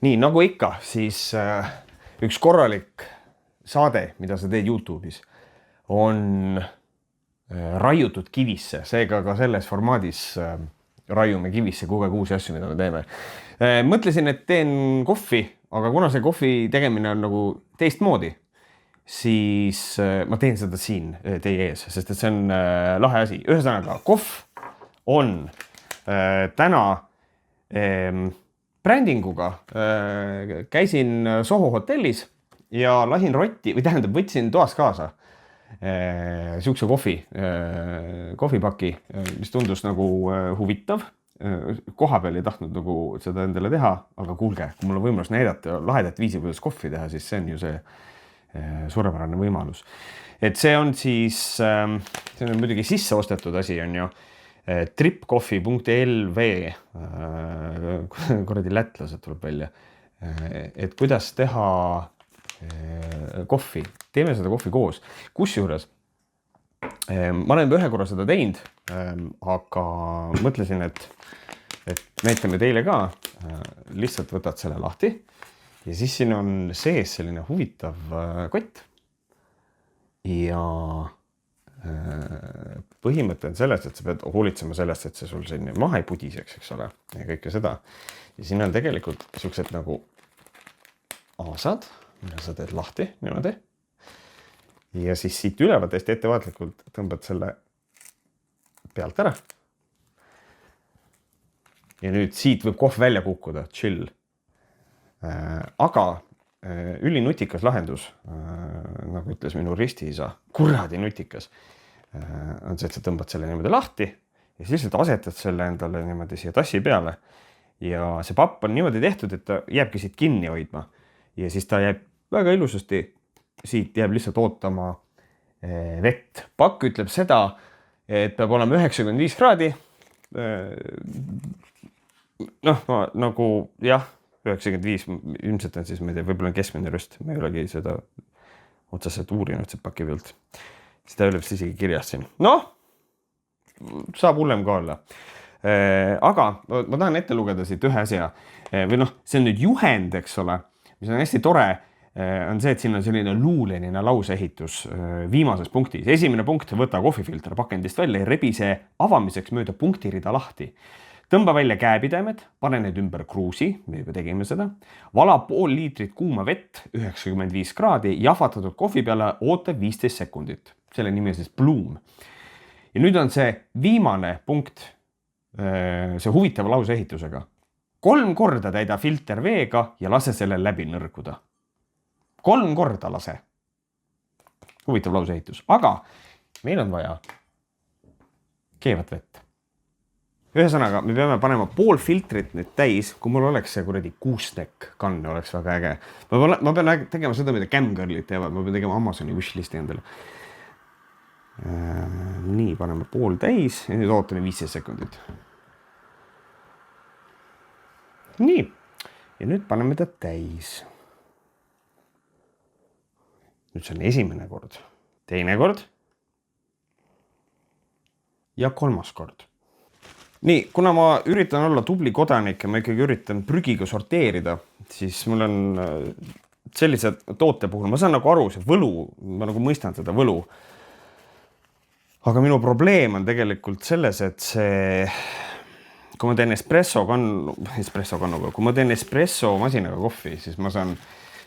Nii, nagu ikka, siis üks korralik saade, mida sa teed YouTube'is, on raiutud kivisse. Seega ka selles formaadis raiume kivisse kogu aeg uusi asju, mida me teeme. Mõtlesin, et teen kohvi, aga kuna see kohvi tegemine on nagu teistmoodi, siis ma teen seda siin teie ees, sest et see on lahe asi. Ühesõnaga, kohv on täna brändinguga. Käisin Soho hotellis ja lasin rotti, või tähendab, võtsin toas kaasa siukse kohvipaki, mis tundus nagu huvitav. Koha peal ei tahtnud nagu seda endale teha, aga kuulge, kui mul on võimalus näidata lahedat viisi, kuidas kohvi teha, siis see on ju see suurepärane võimalus. Et see on siis, see on muidugi sisse ostetud asi, on ju, tripcoffee.lv, kuradi lätlased tuleb välja, et kuidas teha kohvi. Teeme seda kohvi koos. Kusjuures, ma olen ühe korra seda teinud, aga mõtlesin, et näitame teile ka, lihtsalt võtad selle lahti ja siis siin on sees selline huvitav kott ja põhimõte on sellest, et sa pead hoolitsema sellest, et see sul selline maha ei pudiseks, eks ole, ja kõike seda. Ja siin on tegelikult sellised nagu aasad, mida sa teed lahti niimoodi. Ja siis siit ülevalt hästi ettevaatlikult tõmbad selle pealt ära. Ja nüüd siit võib kohv välja kukkuda, chill. Aga ülinutikas lahendus, nagu ütles minu ristiisa, kuradi nutikas, on see, et sa tõmbad selle niimoodi lahti ja siis lihtsalt asetad selle endale niimoodi siia tassi peale. Ja see papp on niimoodi tehtud, et ta jääbki siit kinni hoidma. Ja siis ta jääb väga ilusasti, siit jääb lihtsalt ootama vett. Pakk ütleb seda, et peab olema 95 kraadi. Noh, nagu jah, 95 ilmselt on siis, ma ei tea, võib-olla on keskmine röst. Ma ei olegi seda otseselt uurinud see paki pealt. Seda üle vist isegi kirjas siin. Noh, saab hullem ka olla. Aga ma tahan ette lugeda siit ühe asja. Või noh, see on nüüd juhend, eks ole, mis on hästi tore, on see, et siin on selline luulenine lauseehitus viimases punktis. Esimene punkt, võta kohvifilter pakendist välja ja rebi see avamiseks mööda punktirida lahti. Tõmba välja käepidemed, pane need ümber kruusi, me juba tegime seda. Vala pool liitrit kuuma vett, 95 kraadi, jahvatatud kohvi peale oota 15 sekundit. Selle nimi on siis Bloom. Ja nüüd on see viimane punkt, see huvitava lauseehitusega. 3 korda täida filter veega ja lase selle läbi nõrguda. 3 korda lase. Huvitav lauseehitus. Aga meil on vaja keevat vett. Ühesõnaga, me peame panema pool filtrit nüüd täis, kui mul oleks see kuradi kuustek kanne, oleks väga äge. Ma pean tegema seda, mida Camgirlid teevad, ma pean tegema Amazoni wishlisti endale. Nii, paneme pool täis ja nüüd ootame 15 sekundit. Nii, ja nüüd paneme ta täis. Nüüd see on esimene kord, teine kord ja 3. kord. Nii, kuna ma üritan olla tubli kodanik ja ma ikkagi üritan prügiga sorteerida, siis mul on sellise toote puhul, ma saan nagu aru, see võlu, ma nagu mõistan seda võlu. Aga minu probleem on tegelikult selles, et see, kui ma teen espresso kannuga, kui ma teen espresso masinaga kohvi, siis ma saan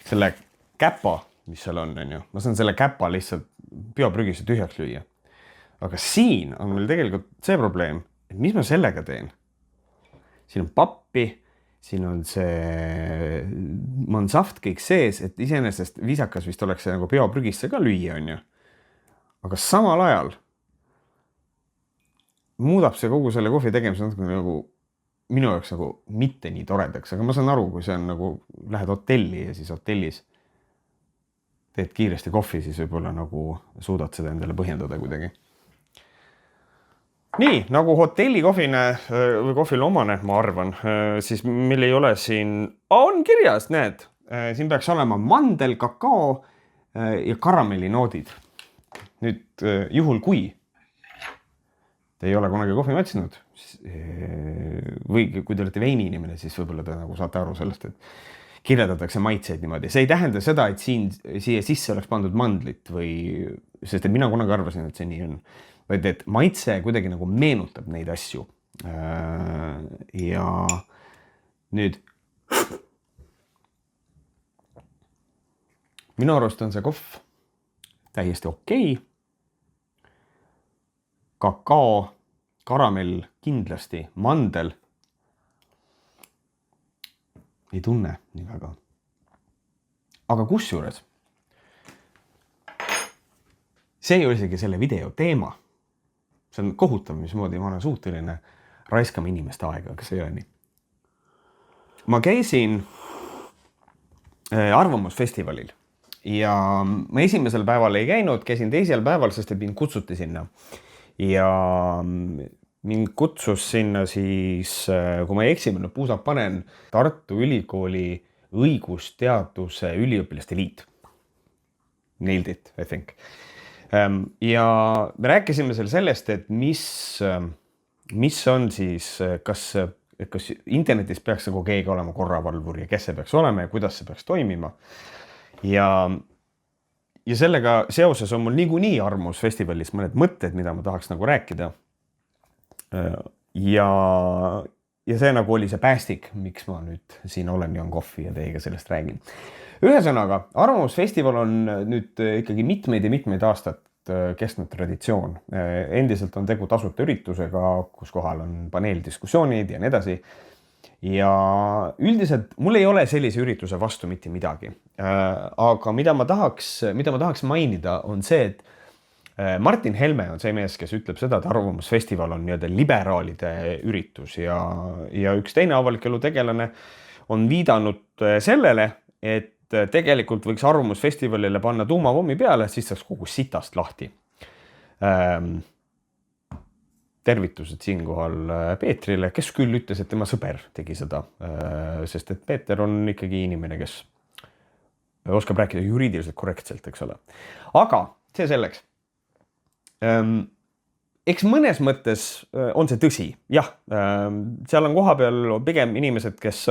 selle käpa, mis seal on, ma saan selle käpa lihtsalt bioprügisse tühjaks lüüa. Aga siin on meil tegelikult see probleem, et mis ma sellega teen? Siin on pappi, siin on see mansaft kõik sees, et iseenesest viisakas vist oleks see nagu bioprügisse ka lüüa, on ju. Aga samal ajal muudab see kogu selle kohvi tegemise nagu minu jaoks nagu mitte nii toredaks, aga ma saan aru, kui see on nagu lähed hotelli ja siis hotellis teed kiiresti kohvi, siis võib-olla nagu suudad seda endale põhjendada kuidagi. Nii, nagu hotelli kohvine või kohvile omane, ma arvan, siis meil ei ole siin, on kirjas, näed, siin peaks olema mandel, kakao ja karamellinoodid. Nüüd juhul kui te ei ole kunagi kohvi matsinud või kui te olete veini inimene, siis võib-olla te nagu saate aru sellest, et kirjeldatakse maitseid niimoodi. See ei tähenda seda, et siia sisse oleks pandud mandlit või, sest et mina kunagi arvasin, et see nii on. Vaid et maitse kuidagi nagu meenutab neid asju. Ja nüüd minu arust on see kohv täiesti okei. Kakao, karamell kindlasti, mandel. Ei tunne nii väga. Aga kusjuures see ei ole isegi selle video teema. See on kohutav, mismoodi ma olen suuteline raiskama inimeste aega, aga see ei ole nii. Ma käisin arvamusfestivalil ja ma esimesel päeval ei käinud, käisin teisel päeval, sest et mind kutsuti sinna. Ja mind kutsus sinna siis, kui ma ei eksinud, puusad panen, Tartu Ülikooli õigusteaduse üliõpilaste liit. Nailed it, I think. Ja me rääkisime seal sellest, et mis on siis, kas internetis peaks nagu keegi olema korravalvur ja kes see peaks olema ja kuidas see peaks toimima. Ja sellega seoses on mul niikuinii arvamusfestivalis mõned mõtted, mida ma tahaks nagu rääkida. Ja see nagu oli see päästik, miks ma nüüd siin olen, joon kohvi ja teiega sellest räägin. Ühesõnaga, arvamusfestival on nüüd ikkagi mitmeid aastat kestnud traditsioon. Endiselt on tegu tasuta üritusega, kus kohal on paneeldiskussioonid ja nii edasi. Ja üldiselt mul ei ole sellise ürituse vastu mitte midagi. Aga mida ma tahaks mainida on see, et Martin Helme on see mees, kes ütleb seda, et arvamusfestival on nii-öelda liberaalide üritus ja üks teine avalik elu tegelane on viidanud sellele, et tegelikult võiks arvamusfestivalile panna tuumapommi peale, siis saaks kogu sitast lahti. Tervitused siinkohal Peetrile, kes küll ütles, et tema sõber tegi seda, sest et Peeter on ikkagi inimene, kes oskab rääkida juriidiliselt korrektselt, eks ole. Aga see selleks. Eks mõnes mõttes on see tõsi. Jah, seal on koha peal pigem inimesed, kes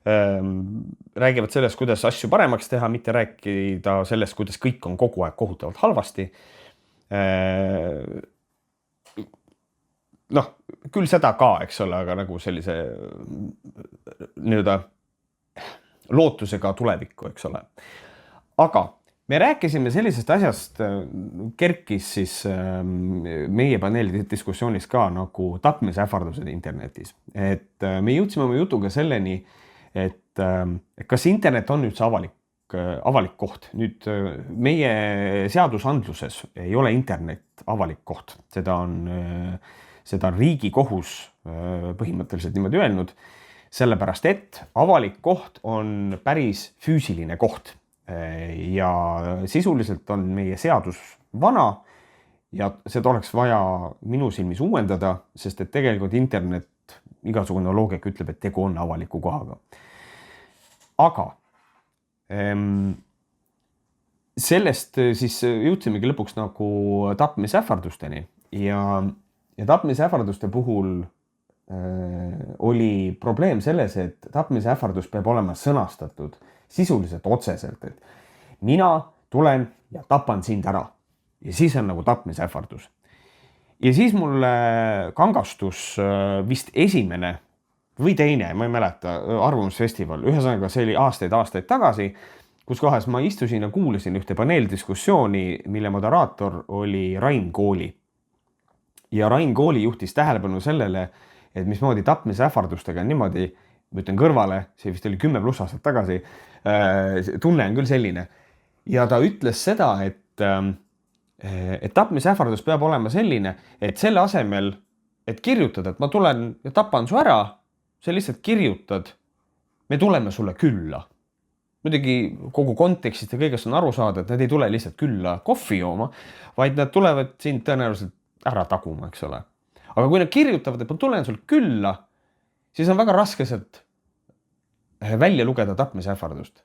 räägivad sellest, kuidas asju paremaks teha, mitte rääkida sellest, kuidas kõik on kogu aeg kohutavalt halvasti. Noh, küll seda ka, eks ole, aga nagu sellise nii-öelda lootusega tulevikku, eks ole. Aga me rääkisime sellisest asjast, kerkis siis meie paneeli diskussioonis ka nagu tapmisähvardused internetis. Et me jõudsime oma jutuga selleni, et kas internet on üldse avalik koht. Nüüd meie seadusandluses ei ole internet avalik koht. Seda on Riigikohus põhimõtteliselt niimoodi öelnud, sellepärast et avalik koht on päris füüsiline koht ja sisuliselt on meie seadus vana ja seda oleks vaja minu silmis uuendada, sest et tegelikult internet, igasugune loogika ütleb, et tegu on avaliku kohaga. Aga sellest siis jõudsimegi lõpuks nagu tapmisähvardusteni ja tapmisähvarduste puhul oli probleem selles, et tapmisähvardus peab olema sõnastatud sisuliselt otseselt, et mina tulen ja tapan sind ära ja siis on nagu tapmisähvardus. Ja siis mulle kangastus vist esimene või teine, ma ei mäleta, arvamusfestival. Ühesõnaga, see oli aastaid tagasi, kus kohas ma istusin ja kuulasin ühte paneeldiskussiooni, mille moderaator oli Rain Kooli. Ja Rain Kooli juhtis tähelepanu sellele, et mismoodi tapmisähvardustega on niimoodi, ma ütlen kõrvale, see vist oli 10+ aastat tagasi, tunne on küll selline. Ja ta ütles seda, et tapmisähvardus peab olema selline, et selle asemel, et kirjutada, et ma tulen ja tapan su ära, sa lihtsalt kirjutad, me tuleme sulle külla. Muidugi kogu kontekstist ja kõigest on aru saada, et nad ei tule lihtsalt külla kohvi jooma, vaid nad tulevad sind tõenäoliselt ära taguma, eks ole. Aga kui nad kirjutavad, et ma tulen sul külla, siis on väga raske sealt välja lugeda tapmisähvardust.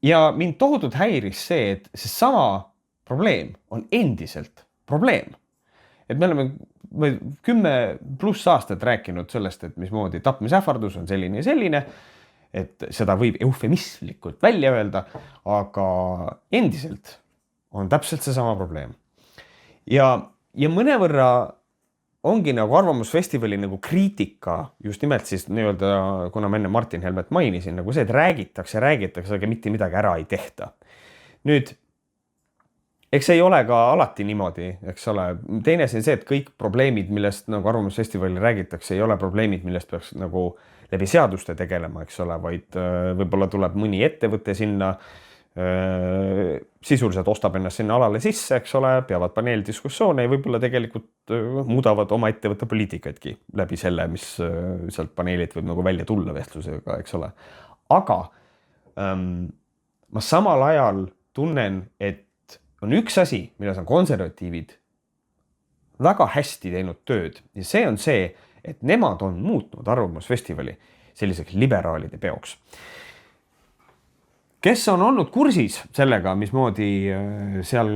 Ja mind tohutult häiris see, et see sama probleem on endiselt probleem. Et me oleme 10+ aastat rääkinud sellest, et mismoodi tapmisähvardus on selline ja selline, et seda võib eufemislikult välja öelda, aga endiselt on täpselt seesama probleem. Ja mõnevõrra ongi nagu Arvamusfestivali nagu kriitika just nimelt siis nii-öelda, kuna ma enne Martin Helmet mainisin, nagu see, et räägitakse, aga mitte midagi ära ei tehta. Nüüd, eks ei ole ka alati niimoodi, eks ole. Teine see, et kõik probleemid, millest nagu Arvamusfestivalil räägitakse, ei ole probleemid, millest peaks nagu läbi seaduste tegelema, eks ole, vaid võib-olla tuleb mõni ettevõte sinna, sisuliselt ostab ennast sinna alale sisse, eks ole, peavad paneeldiskussioone ja võib-olla tegelikult muudavad oma ettevõtte poliitikaidki läbi selle, mis sealt paneelilt võib nagu välja tulla vestlusega, eks ole. Aga ma samal ajal tunnen, et on üks asi, milles on konservatiivid väga hästi teinud tööd ja see on see, et nemad on muutnud Arvamusfestivali selliseks liberaalide peoks. Kes on olnud kursis sellega, mismoodi seal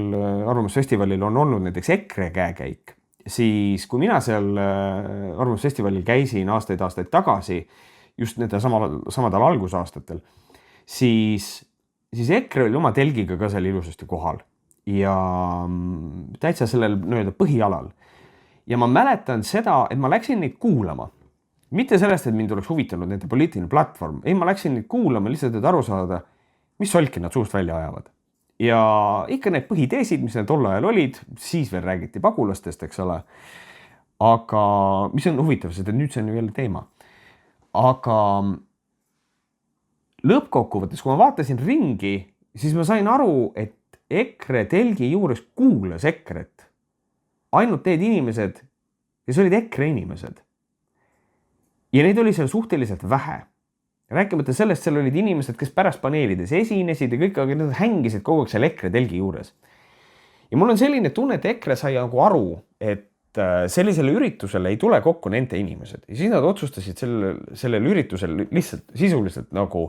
Arvamusfestivalil on olnud näiteks EKRE käekäik, siis kui mina seal Arvamusfestivalil käisin aastaid tagasi, just nende samadel algusaastatel, siis EKRE oli oma telgiga ka seal ilusasti kohal ja täitsa sellel nii-öelda põhialal. Ja ma mäletan seda, et ma läksin neid kuulama. Mitte sellest, et mind oleks huvitanud nende poliitiline platvorm. Ei, ma läksin neid kuulama lihtsalt, et aru saada, mis solki nad suust välja ajavad. Ja ikka need põhiteesid, mis need tol ajal olid, siis veel räägiti pagulastest, eks ole. Aga mis on huvitav, sest nüüd see on ju jälle teema. Aga lõppkokkuvõttes, kui ma vaatasin ringi, siis ma sain aru, et EKRE telgi juures kuulas EKRE-t. Ainult need inimesed, kes olid EKRE inimesed. Ja neid oli seal suhteliselt vähe. Rääkimata sellest, seal olid inimesed, kes pärast paneelides esinesid ja kõik, aga nad hängisid kogu aeg seal EKRE telgi juures. Ja mul on selline tunne, et EKRE sai nagu aru, et sellisele üritusele ei tule kokku nende inimesed. Ja siis nad otsustasid sellel üritusel lihtsalt sisuliselt nagu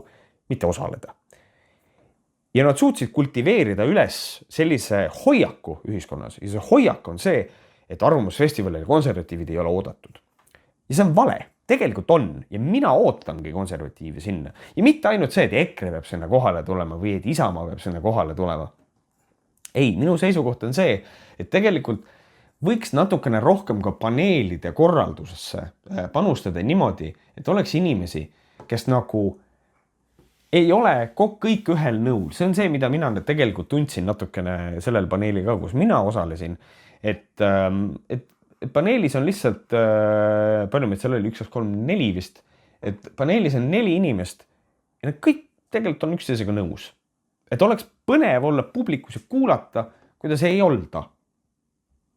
mitte osaleda. Ja nad suutsid kultiveerida üles sellise hoiaku ühiskonnas. Ja see hoiak on see, et Arvamusfestivalil konservatiivid ei ole oodatud. Ja see on vale. Tegelikult on. Ja mina ootangi konservatiivi sinna. Ja mitte ainult see, et EKRE peab sinna kohale tulema või et Isamaa peab sinna kohale tulema. Ei, minu seisukoht on see, et tegelikult võiks natukene rohkem ka paneelide korraldusesse panustada niimoodi, et oleks inimesi, kes nagu ei ole kõik ühel nõul. See on see, mida mina tegelikult tundsin natukene sellel paneeli ka, kus mina osalesin, et paneelis on lihtsalt, palju meid seal oli, 1, 2, 3, 4 vist, et paneelis on 4 inimest ja need kõik tegelikult on üksteisega nõus. Et oleks põnev olla publikus ja kuulata, kuidas ei olda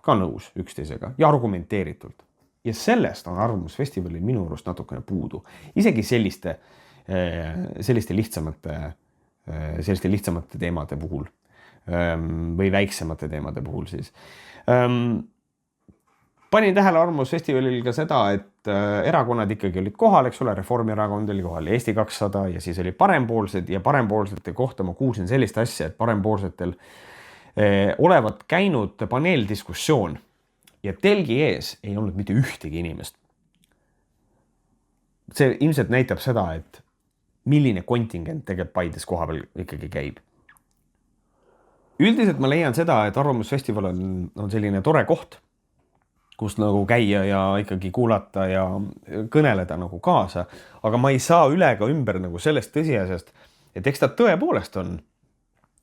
ka nõus üksteisega ja argumenteeritult. Ja sellest on Arvamusfestivalil minu arust natukene puudu. Isegi selliste lihtsamate teemade puhul või väiksemate teemade puhul siis. Panin tähele Arvamusfestivalil ka seda, et erakonnad ikkagi olid kohal, eks ole, Reformierakond oli kohal, Eesti 200 ja siis oli parempoolsed ja parempoolsete kohta ma kuulsin sellist asja, et parempoolsetel olevat käinud paneeldiskussioon ja telgi ees ei olnud mitte ühtegi inimest. See ilmselt näitab seda, et milline kontingent tegelikult Paides koha peal ikkagi käib. Üldiselt ma leian seda, et Arvamusfestival on selline tore koht, kus nagu käia ja ikkagi kuulata ja kõneleda nagu kaasa. Aga ma ei saa üle ka ümber nagu sellest tõsiasjast, et eks ta tõepoolest on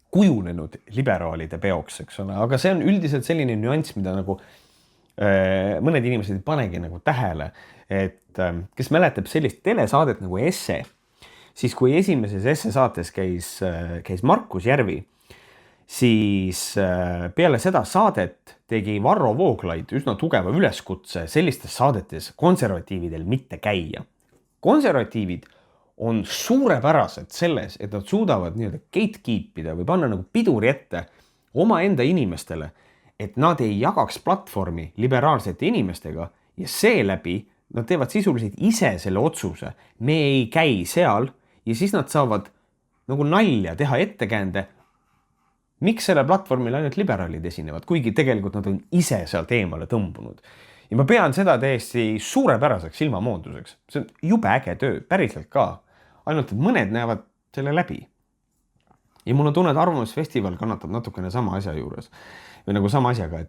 kujunenud liberaalide peoks, eks ole. Aga see on üldiselt selline nüanss, mida nagu mõned inimesed ei panegi nagu tähele, et kes mäletab sellist telesaadet nagu Esse, siis kui esimeses Esse saates käis Markus Järvi, siis peale seda saadet tegi Varro Vooglaid üsna tugeva üleskutse sellistes saadetes konservatiividel mitte käia. Konservatiivid on suurepärased selles, et nad suudavad nii-öelda gatekeepida või panna nagu piduri ette oma enda inimestele, et nad ei jagaks platvormi liberaalsete inimestega ja seeläbi nad teevad sisuliselt ise selle otsuse. Me ei käi seal ja siis nad saavad nagu nalja teha ettekäände, miks selle platvormil ainult liberaalid esinevad, kuigi tegelikult nad on ise sealt eemale tõmbunud. ja ma pean seda täiesti suurepäraseks silmamoonduseks. See on jube äge töö, päriselt ka. Ainult, et mõned näevad selle läbi. Ja mul on tunne, et Arvamusfestival kannatab natukene sama asja juures. Või nagu sama asjaga,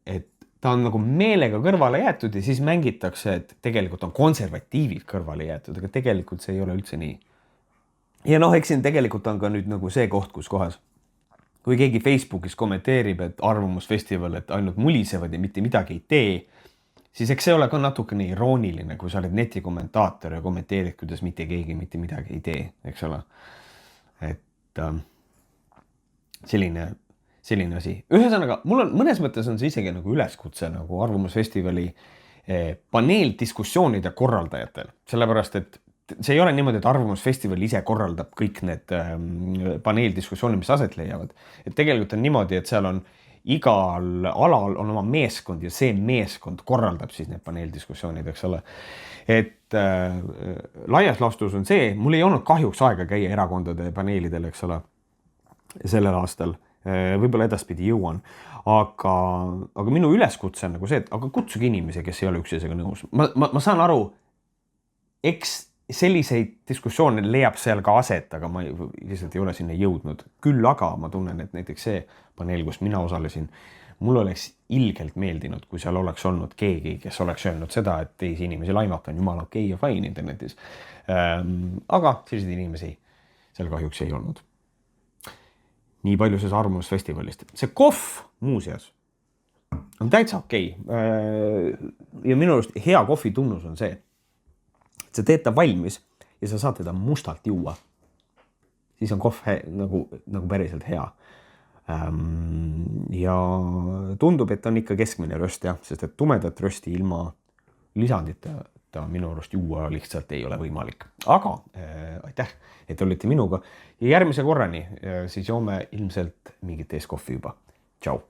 et ta on nagu meelega kõrvale jäetud ja siis mängitakse, et tegelikult on konservatiivid kõrvale jäetud, aga tegelikult see ei ole üldse nii. Ja noh, eks siin tegelikult on ka nüüd nagu see koht, kus kohas, kui keegi Facebookis kommenteerib, et Arvamusfestival, et ainult mulisevad ja mitte midagi ei tee, siis eks see ole ka natukene irooniline, kui sa oled netikommentaator ja kommenteerid, kuidas mitte keegi mitte midagi ei tee, eks ole. Et selline asi. Ühesõnaga, mul on mõnes mõttes on see isegi nagu üleskutse nagu Arvamusfestivali paneeldiskussioonide korraldajatel. Sellepärast, et see ei ole niimoodi, et Arvamusfestival ise korraldab kõik need paneeldiskussioonid, mis aset leiavad. Et tegelikult on niimoodi, et seal on igal alal on oma meeskond ja see meeskond korraldab siis need paneeldiskussioonid, eks ole. Et laias laastus on see, mul ei olnud kahjuks aega käia erakondade paneelidel, eks ole, sellel aastal. Võib-olla edaspidi jõuan, aga minu üleskutse on nagu see, et aga kutsuge inimesi, kes ei ole üksteisega nõus. Ma saan aru, eks selliseid diskussioone leiab seal ka aset, aga ma lihtsalt ei ole sinna jõudnud. Küll aga ma tunnen, et näiteks see paneel, kus mina osalesin, mul oleks ilgelt meeldinud, kui seal oleks olnud keegi, kes oleks öelnud seda, et teisi inimesi laimata on jumala okei ja fine internetis. Aga selliseid inimesi seal kahjuks ei olnud. Nii palju siis Arvamusfestivalist. See kohv muuseas on täitsa okei. Ja minu arust hea kohvi tunnus on see, et sa teed ta valmis ja sa saad teda mustalt juua. Siis on kohv nagu päriselt hea. Ja tundub, et on ikka keskmine röst, jah, sest et tumedat rösti ilma lisandita ta minu arust juua lihtsalt ei ole võimalik. Aga aitäh, et olite minuga ja järgmise korrani siis joome ilmselt mingit ees kohvi juba. Tšau!